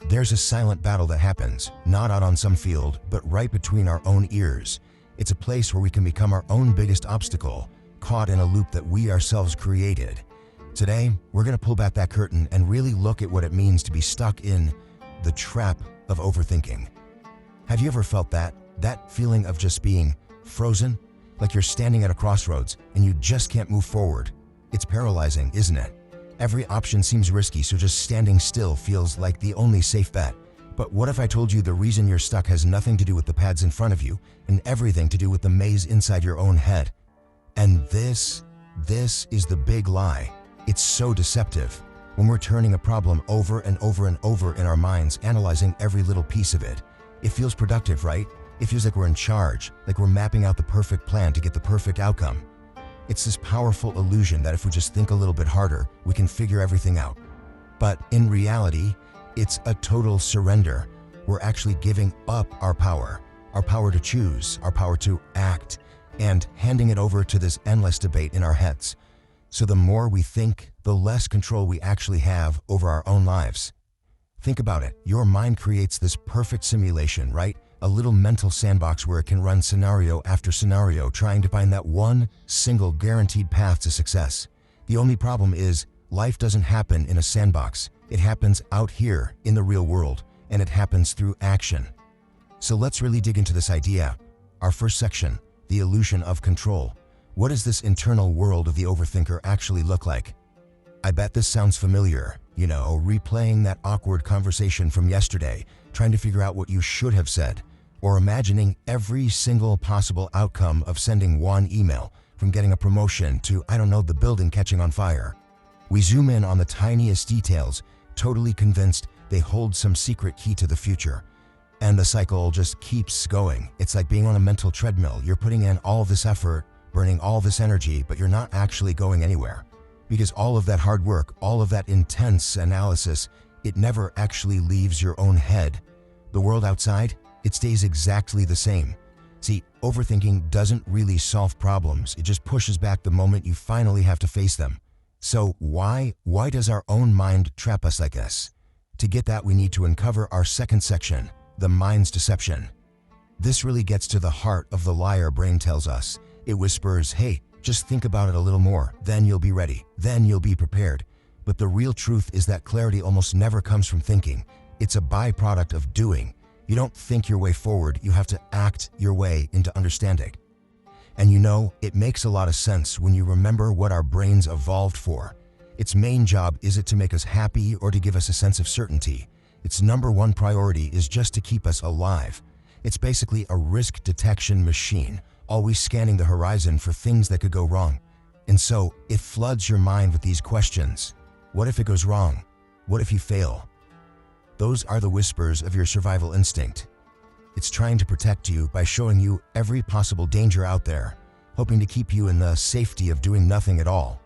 There's a silent battle that happens, not out on some field, but right between our own ears. It's a place where we can become our own biggest obstacle, caught in a loop that we ourselves created. Today, we're going to pull back that curtain and really look at what it means to be stuck in the trap of overthinking. Have you ever felt that feeling of just being frozen? Like you're standing at a crossroads and you just can't move forward. It's paralyzing, isn't it? Every option seems risky, so just standing still feels like the only safe bet. But what if I told you the reason you're stuck has nothing to do with the paths in front of you and everything to do with the maze inside your own head? And this is the big lie. It's so deceptive. When we're turning a problem over and over and over in our minds, analyzing every little piece of it, it feels productive, right? It feels like we're in charge, like we're mapping out the perfect plan to get the perfect outcome. It's this powerful illusion that if we just think a little bit harder, we can figure everything out. But in reality, it's a total surrender. We're actually giving up our power to choose, our power to act, and handing it over to this endless debate in our heads. So the more we think, the less control we actually have over our own lives. Think about it. Your mind creates this perfect simulation, right? A little mental sandbox where it can run scenario after scenario, trying to find that one single guaranteed path to success. The only problem is, life doesn't happen in a sandbox. It happens out here in the real world, and it happens through action. So let's really dig into this idea. Our first section, the illusion of control. What does this internal world of the overthinker actually look like? I bet this sounds familiar. Replaying that awkward conversation from yesterday, trying to figure out what you should have said, or imagining every single possible outcome of sending one email, from getting a promotion to, the building catching on fire. We zoom in on the tiniest details, totally convinced they hold some secret key to the future. And the cycle just keeps going. It's like being on a mental treadmill. You're putting in all this effort, burning all this energy, but you're not actually going anywhere. Because all of that hard work, all of that intense analysis, it never actually leaves your own head. The world outside, it stays exactly the same. See, overthinking doesn't really solve problems. It just pushes back the moment you finally have to face them. So why does our own mind trap us like this? To get that, we need to uncover our second section, the mind's deception. This really gets to the heart of the lie our brain tells us. It whispers, hey, just think about it a little more, then you'll be ready, then you'll be prepared. But the real truth is that clarity almost never comes from thinking. It's a byproduct of doing. You don't think your way forward, you have to act your way into understanding. And it makes a lot of sense when you remember what our brains evolved for. Its main job isn't to make us happy or to give us a sense of certainty. Its number one priority is just to keep us alive. It's basically a risk detection machine, always scanning the horizon for things that could go wrong. And so, it floods your mind with these questions. What if it goes wrong? What if you fail? Those are the whispers of your survival instinct. It's trying to protect you by showing you every possible danger out there, hoping to keep you in the safety of doing nothing at all.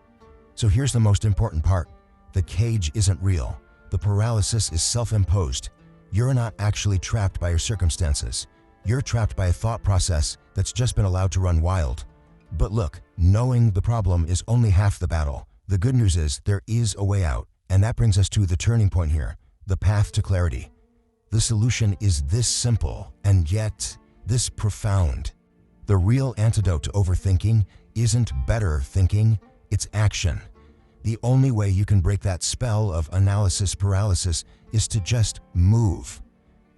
So here's the most important part. The cage isn't real. The paralysis is self-imposed. You're not actually trapped by your circumstances. You're trapped by a thought process that's just been allowed to run wild. But look, knowing the problem is only half the battle. The good news is there is a way out, and that brings us to the turning point here, the path to clarity. The solution is this simple, and yet this profound. The real antidote to overthinking isn't better thinking, it's action. The only way you can break that spell of analysis paralysis is to just move.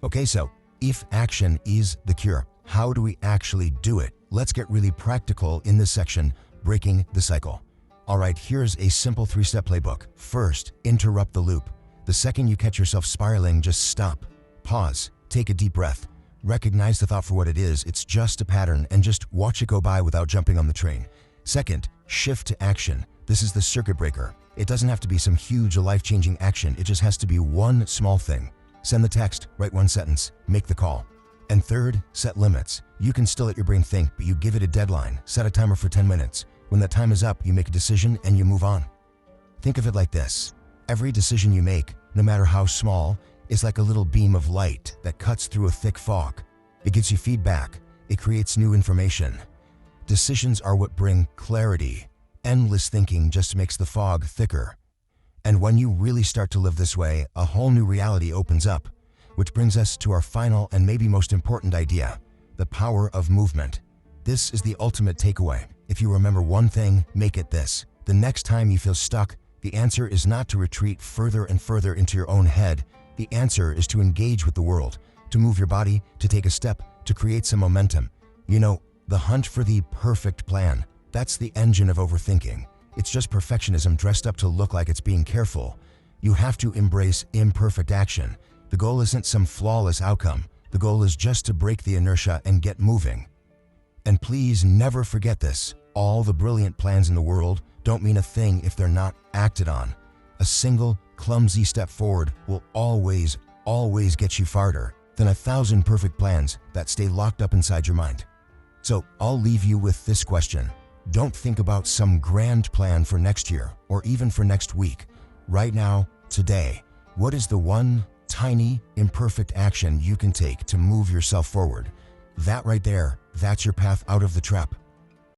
Okay, so if action is the cure, how do we actually do it? Let's get really practical in this section, breaking the cycle. All right, here's a simple 3-step playbook. First, interrupt the loop. The second you catch yourself spiraling, just stop, pause, take a deep breath, recognize the thought for what it is. It's just a pattern, and just watch it go by without jumping on the train. Second, shift to action. This is the circuit breaker. It doesn't have to be some huge life-changing action. It just has to be one small thing. Send the text, write one sentence, make the call. And third, set limits. You can still let your brain think, but you give it a deadline. Set a timer for 10 minutes. When that time is up, you make a decision and you move on. Think of it like this. Every decision you make, no matter how small, is like a little beam of light that cuts through a thick fog. It gives you feedback. It creates new information. Decisions are what bring clarity. Endless thinking just makes the fog thicker. And when you really start to live this way, a whole new reality opens up. Which brings us to our final and maybe most important idea, the power of movement. This is the ultimate takeaway. If you remember one thing, make it this. The next time you feel stuck, the answer is not to retreat further and further into your own head. The answer is to engage with the world, to move your body, to take a step, to create some momentum. You know, the hunt for the perfect plan, that's the engine of overthinking. It's just perfectionism dressed up to look like it's being careful. You have to embrace imperfect action. The goal isn't some flawless outcome. The goal is just to break the inertia and get moving. And please never forget this. All the brilliant plans in the world don't mean a thing if they're not acted on. A single, clumsy step forward will always get you farther than 1,000 perfect plans that stay locked up inside your mind. So I'll leave you with this question. Don't think about some grand plan for next year or even for next week. Right now, today, what is the one tiny, imperfect action you can take to move yourself forward? That right there, that's your path out of the trap.